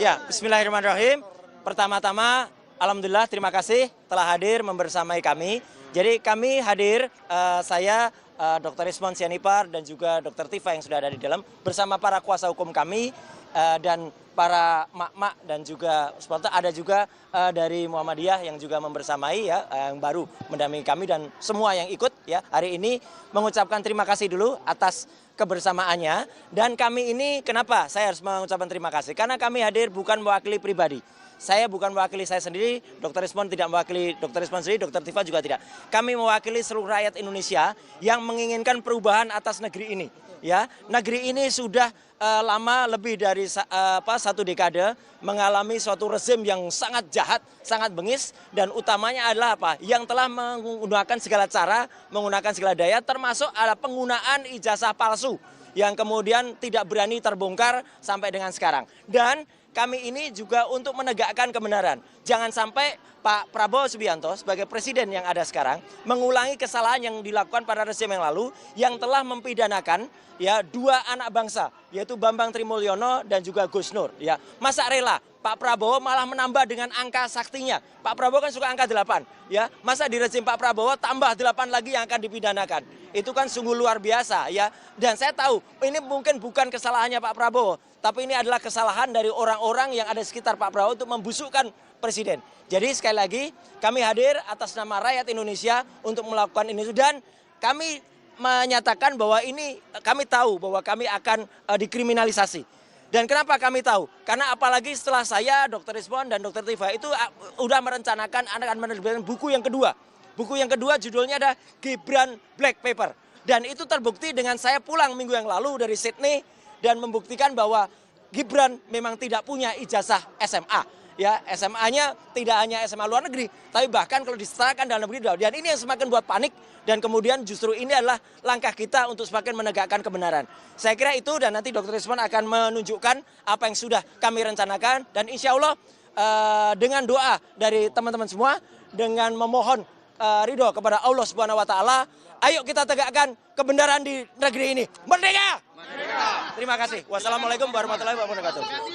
Ya, bismillahirrahmanirrahim. Pertama-tama, alhamdulillah terima kasih telah hadir membersamai kami. Jadi kami hadir, saya Dr. Rismon Sianipar dan juga Dr. Tifa yang sudah ada di dalam bersama para kuasa hukum kami dan para mak-mak dan juga supporter, ada juga dari Muhammadiyah yang juga membersamai ya, yang baru mendampingi kami dan semua yang ikut ya hari ini mengucapkan terima kasih dulu atas kebersamaannya. Dan kami ini kenapa saya harus mengucapkan terima kasih? Karena kami hadir bukan mewakili pribadi. Saya bukan mewakili saya sendiri, Dr. Rismon tidak mewakili Dr. Rismon sendiri, Dr. Tifa juga tidak. Kami mewakili seluruh rakyat Indonesia yang menginginkan perubahan atas negeri ini. Ya, negeri ini sudah lama lebih dari satu dekade mengalami suatu rezim yang sangat jahat, sangat bengis, dan utamanya adalah apa? Yang telah menggunakan segala cara, menggunakan segala daya, termasuk ada penggunaan ijazah palsu yang kemudian tidak berani terbongkar sampai dengan sekarang. Dan kami ini juga untuk menegakkan kebenaran. Jangan sampai Pak Prabowo Subianto sebagai presiden yang ada sekarang mengulangi kesalahan yang dilakukan pada rezim yang lalu yang telah mempidanakan ya dua anak bangsa yaitu Bambang Trimulyono dan juga Gus Nur ya. Masa rela Pak Prabowo malah menambah dengan angka saktinya. Pak Prabowo kan suka angka 8 ya. Masa di rezim Pak Prabowo tambah 8 lagi yang akan dipidanakan. Itu kan sungguh luar biasa ya. Dan saya tahu ini mungkin bukan kesalahannya Pak Prabowo, tapi ini adalah kesalahan dari orang-orang yang ada di sekitar Pak Prabowo untuk membusukkan presiden. Jadi sekali lagi kami hadir atas nama rakyat Indonesia untuk melakukan ini dan kami menyatakan bahwa ini kami tahu bahwa kami akan dikriminalisasi. Dan kenapa kami tahu? Karena apalagi setelah saya, Dr. Rismon dan Dr. Tifa itu udah merencanakan akan menerbitkan buku yang kedua. Buku yang kedua judulnya ada Gibran Black Paper. Dan itu terbukti dengan saya pulang minggu yang lalu dari Sydney dan membuktikan bahwa Gibran memang tidak punya ijazah SMA. Ya, SMA-nya tidak hanya SMA luar negeri, tapi bahkan kalau disetarakan dalam negeri. Dan ini yang semakin buat panik dan kemudian justru ini adalah langkah kita untuk semakin menegakkan kebenaran. Saya kira itu dan nanti Dr. Rismon akan menunjukkan apa yang sudah kami rencanakan dan insya Allah dengan doa dari teman-teman semua, dengan memohon ridho kepada Allah Subhanahu Wa Taala, ayo kita tegakkan kebenaran di negeri ini. Merdeka! Merdeka! Terima kasih. Wassalamualaikum warahmatullahi wabarakatuh.